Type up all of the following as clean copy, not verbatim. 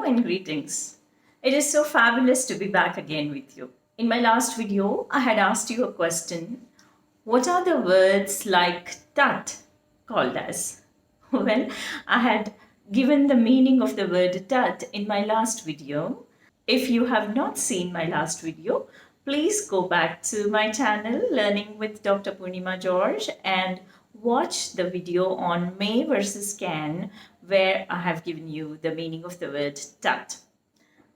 Hello and greetings. It is so fabulous to be back again with you. In my last video, I had asked you a question. What are the words like tut called as? Well, I had given the meaning of the word tut in my last video. If you have not seen my last video, please go back to my channel Learning with Dr. Poornima George and watch the video on May versus Can, where I have given you the meaning of the word tut.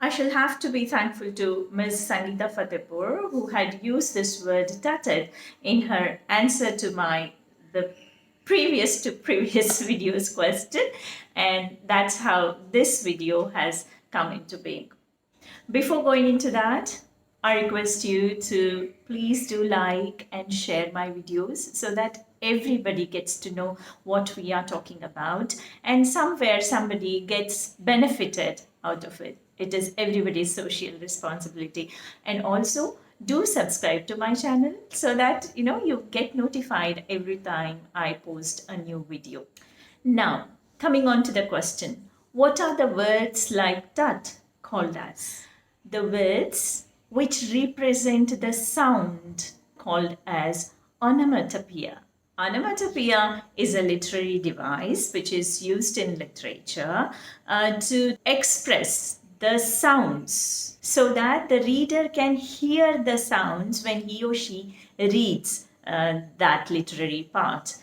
I shall have to be thankful to Ms. Sangeeta Fatehpur, who had used this word tutted in her answer to the previous video's question, and that's how this video has come into being. Before going into that, I request you to please do like and share my videos so that everybody gets to know what we are talking about and somewhere somebody gets benefited out of it. It is everybody's social responsibility. And also do subscribe to my channel so that you get notified every time I post a new video. Now, coming on to the question, what are the words like tut called as? The words which represent the sound called as onomatopoeia. Onomatopoeia is a literary device which is used in literature to express the sounds so that the reader can hear the sounds when he or she reads that literary part.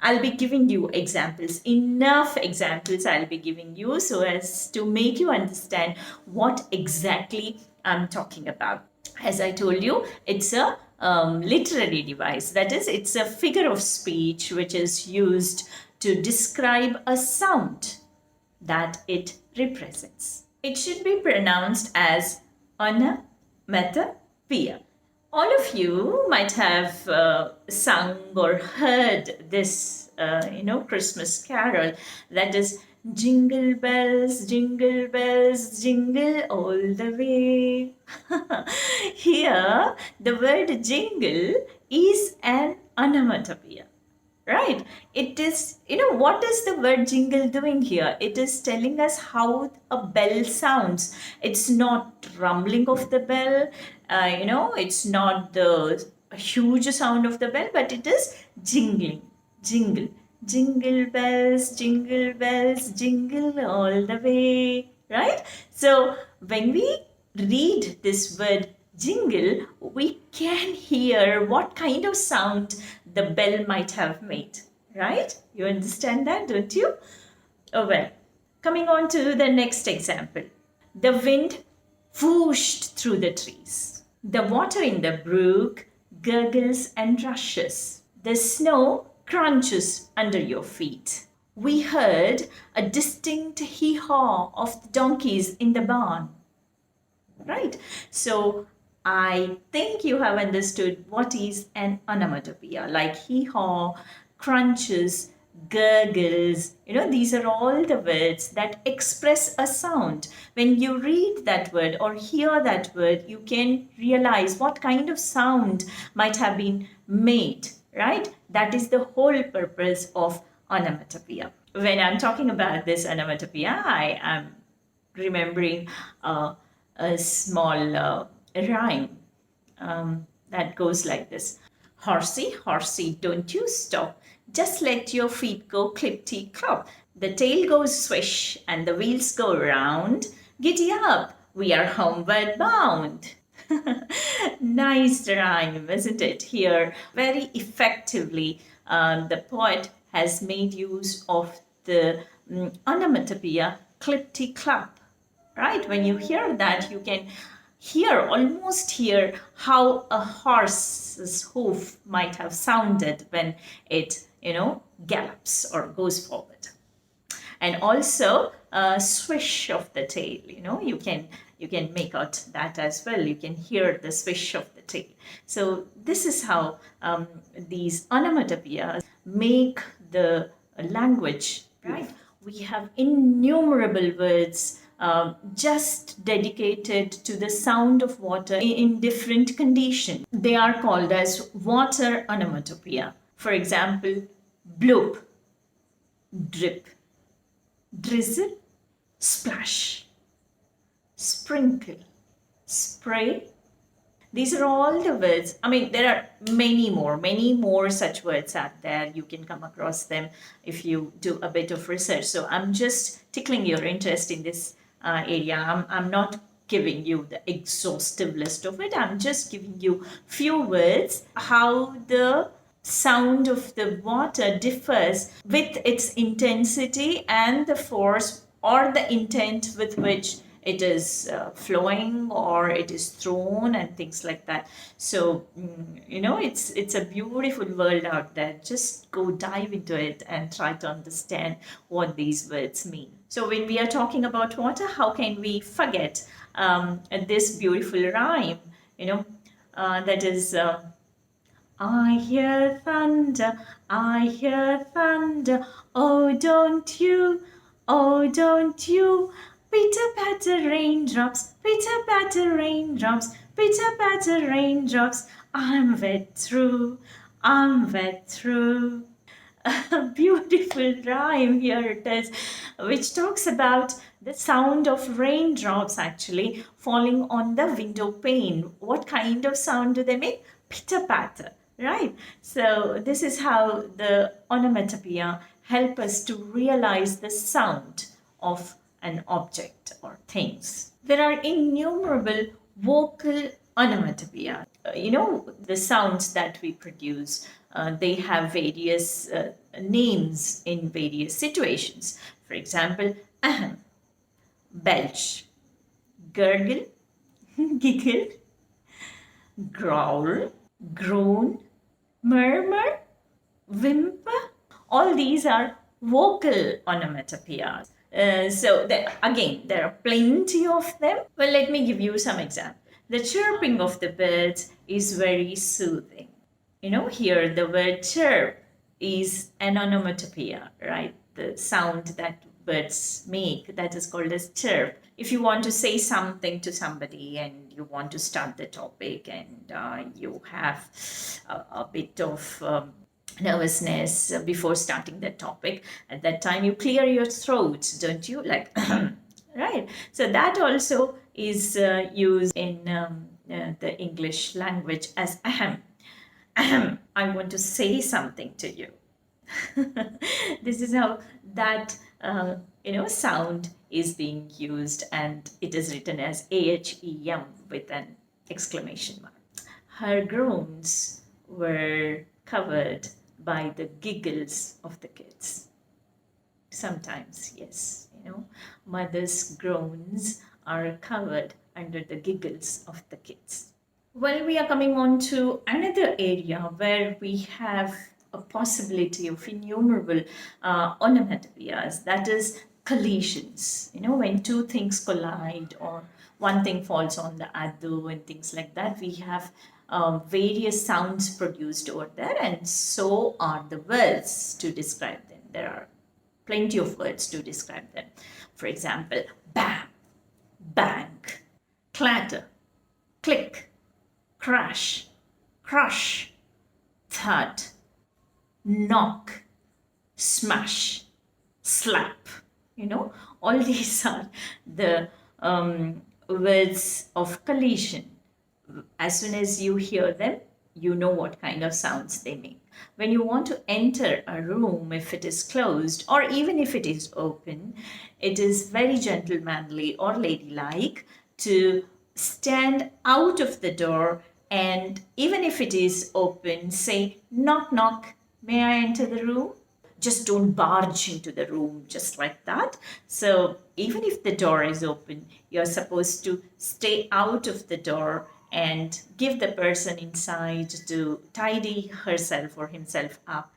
I'll be giving you examples, enough examples I'll be giving you so as to make you understand what exactly I'm talking about. As I told you, it's a literary device. That is, it's a figure of speech which is used to describe a sound that it represents. It should be pronounced as onomatopoeia. All of you might have sung or heard this, Christmas carol that is jingle bells, jingle all the way. Here, the word jingle is an onomatopoeia. Right. It is, what is the word jingle doing here? It is telling us how a bell sounds. It's not rumbling of the bell, it's not the huge sound of the bell, but it is jingling, jingle. Jingle bells, jingle all the way. Right? So when we read this word jingle, we can hear what kind of sound the bell might have made, right? You understand that, don't you? Oh well, coming on to the next example. The wind whooshed through the trees. The water in the brook gurgles and rushes. The snow crunches under your feet. We heard a distinct hee-haw of the donkeys in the barn. Right? So I think you have understood what is an onomatopoeia, like hee-haw, crunches, gurgles. These are all the words that express a sound. When you read that word or hear that word, you can realize what kind of sound might have been made, right? That is the whole purpose of onomatopoeia. When I'm talking about this onomatopoeia, I am remembering a small rhyme that goes like this. Horsey, horsey, don't you stop. Just let your feet go clip-tee-clop. The tail goes swish and the wheels go round. Giddy up, we are homeward bound. Nice rhyme, isn't it? Here, very effectively, the poet has made use of the onomatopoeia clip-tee-clop. Right? When you hear that, you can almost hear how a horse's hoof might have sounded when it, gallops or goes forward. And also a swish of the tail, you can make out that as well. You can hear the swish of the tail. So this is how these onomatopoeias make the language, right? We have innumerable words just dedicated to the sound of water in different conditions. They are called as water onomatopoeia. For example, bloop, drip, drizzle, splash. sprinkle, spray. These are all the words. I mean, there are many more such words out there. You can come across them if you do a bit of research. So I'm just tickling your interest in this area. I'm not giving you the exhaustive list of it. I'm just giving you few words, how the sound of the water differs with its intensity and the force or the intent with which it is flowing or it is thrown and things like that. So it's a beautiful world out there. Just go dive into it and try to understand what these words mean. So when we are talking about water, how can we forget this beautiful rhyme, that is I hear thunder, I hear thunder, oh don't you, pitter patter raindrops, pitter patter raindrops, pitter patter raindrops, I'm wet through, I'm wet through. A beautiful rhyme here it is, which talks about the sound of raindrops actually falling on the window pane. What kind of sound do they make? Pitter patter, right? So this is how the onomatopoeia help us to realize the sound of an object or things. There are innumerable vocal onomatopoeia. The sounds that we produce, they have various names in various situations. For example, ahem, belch, gurgle, giggle, growl, groan, murmur, whimper. All these are vocal onomatopoeias. Again, there are plenty of them. Well, let me give you some examples. The chirping of the birds is very soothing. Here the word chirp is an onomatopoeia, right? The sound that birds make, that is called as chirp. If you want to say something to somebody and you want to start the topic and you have a bit of nervousness before starting the topic, at that time you clear your throat, don't you? Like, right? So that also is used in the English language as ahem. Ahem, I want to say something to you. This is how that sound is being used, and it is written as ahem with an exclamation mark. Her groans were covered by the giggles of the kids. Sometimes, yes, mother's groans are covered under the giggles of the kids. Well, we are coming on to another area where we have a possibility of innumerable onomatopoeias, that is collisions. When two things collide or one thing falls on the other and things like that, we have various sounds produced over there, and so are the words to describe them. There are plenty of words to describe them. For example, bam, bang, clatter, click, crash, crush, thud, knock, smash, slap. All these are the words of collision. As soon as you hear them, you know what kind of sounds they make. When you want to enter a room, if it is closed or even if it is open, it is very gentlemanly or ladylike to stand out of the door, and even if it is open, say, knock, knock, may I enter the room? Just don't barge into the room just like that. So even if the door is open, you're supposed to stay out of the door and give the person inside to tidy herself or himself up.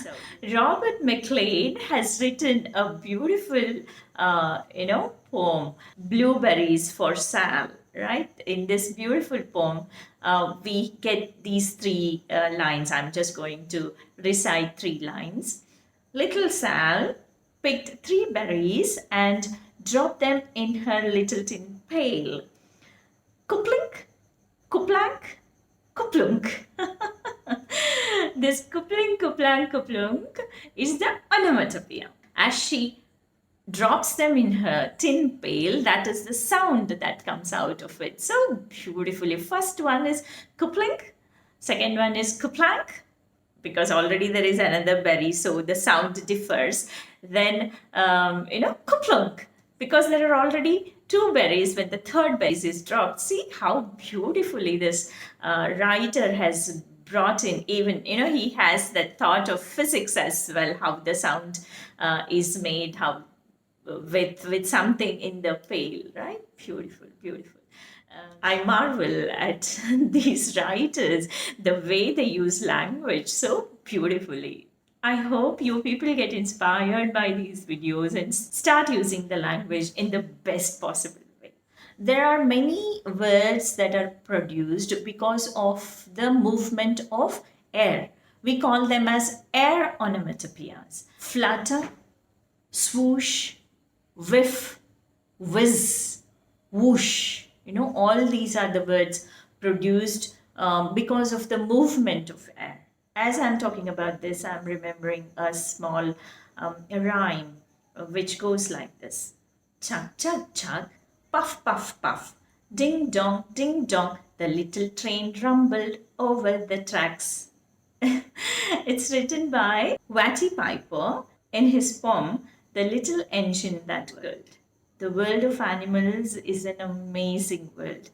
So Robert McLean has written a beautiful, poem, Blueberries for Sal. Right? In this beautiful poem, we get these three lines. I'm just going to recite three lines. Little Sal picked 3 berries and dropped them in her little tin pail. Kuplink, kuplank, kuplunk. This kupling, kuplank, kuplunk is the onomatopoeia. As she drops them in her tin pail. That is the sound that comes out of it so beautifully. First one is kuplink, second one is kuplank, because already there is another berry, so the sound differs. Then, kuplunk, because there are already two berries when the third berry is dropped. See how beautifully this writer has brought in, even, he has that thought of physics as well, how the sound is made, how with something in the pail, right? Beautiful, beautiful. I marvel at these writers, the way they use language so beautifully. I hope you people get inspired by these videos and start using the language in the best possible way. There are many words that are produced because of the movement of air. We call them as air onomatopoeias. Flutter, swoosh, whiff, whiz, whoosh. All these are the words produced because of the movement of air. As I'm talking about this, I'm remembering a small rhyme which goes like this: chug, chug, chug, puff, puff, puff, ding dong, the little train rumbled over the tracks. It's written by Watty Piper in his poem, The Little Engine That Whirled. The world of animals is an amazing world.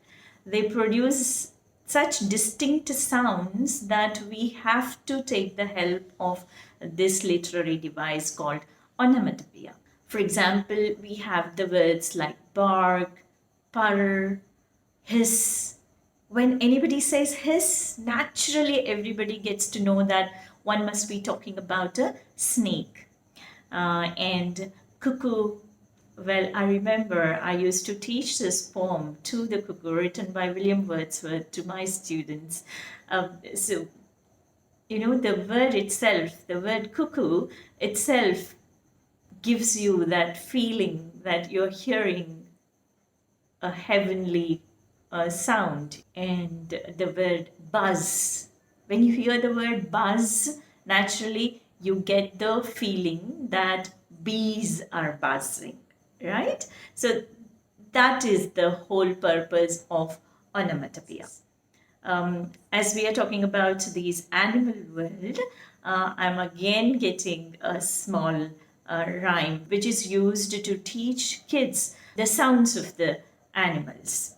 They produce such distinct sounds that we have to take the help of this literary device called onomatopoeia. For example, we have the words like bark, purr, hiss. When anybody says hiss, naturally everybody gets to know that one must be talking about a snake. And cuckoo, well, I remember I used to teach this poem to the cuckoo, written by William Wordsworth, to my students. So, the word itself, the word cuckoo itself, gives you that feeling that you're hearing a heavenly sound. And the word buzz, when you hear the word buzz, naturally you get the feeling that bees are buzzing, right? So that is the whole purpose of onomatopoeia. As we are talking about these animal world, I'm again getting a small rhyme which is used to teach kids the sounds of the animals.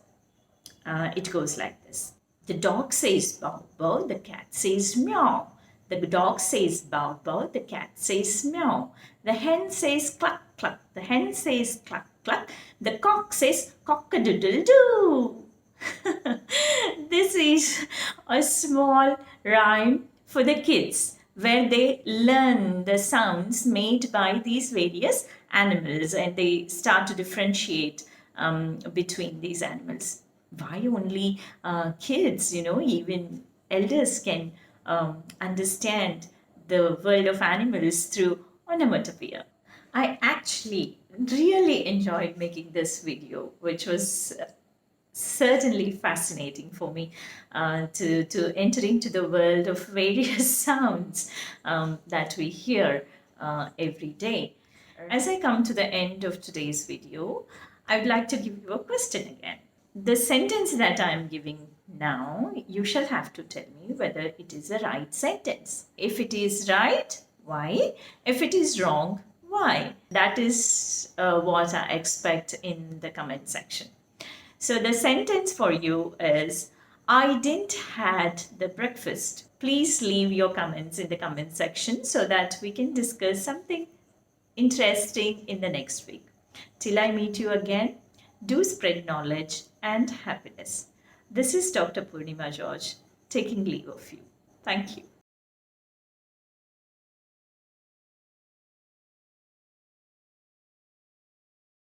It goes like this: the dog says bow bow, the cat says meow. The dog says bow bow, the cat says meow. The hen says cluck cluck, the hen says cluck cluck. The cock says cock a doodle doo. This is a small rhyme for the kids where they learn the sounds made by these various animals and they start to differentiate between these animals. Why only kids? Even elders can understand the world of animals through onomatopoeia. I actually really enjoyed making this video, which was certainly fascinating for me to enter into the world of various sounds that we hear every day. As I come to the end of today's video, I would like to give you a question again. The sentence that I am giving now, you shall have to tell me whether it is a right sentence. If it is right, why? If it is wrong, why? That is what I expect in the comment section. So the sentence for you is, I didn't had the breakfast. Please leave your comments in the comment section so that we can discuss something interesting in the next week. Till I meet you again, do spread knowledge and happiness. This is Dr. Poornima George taking leave of you. Thank you.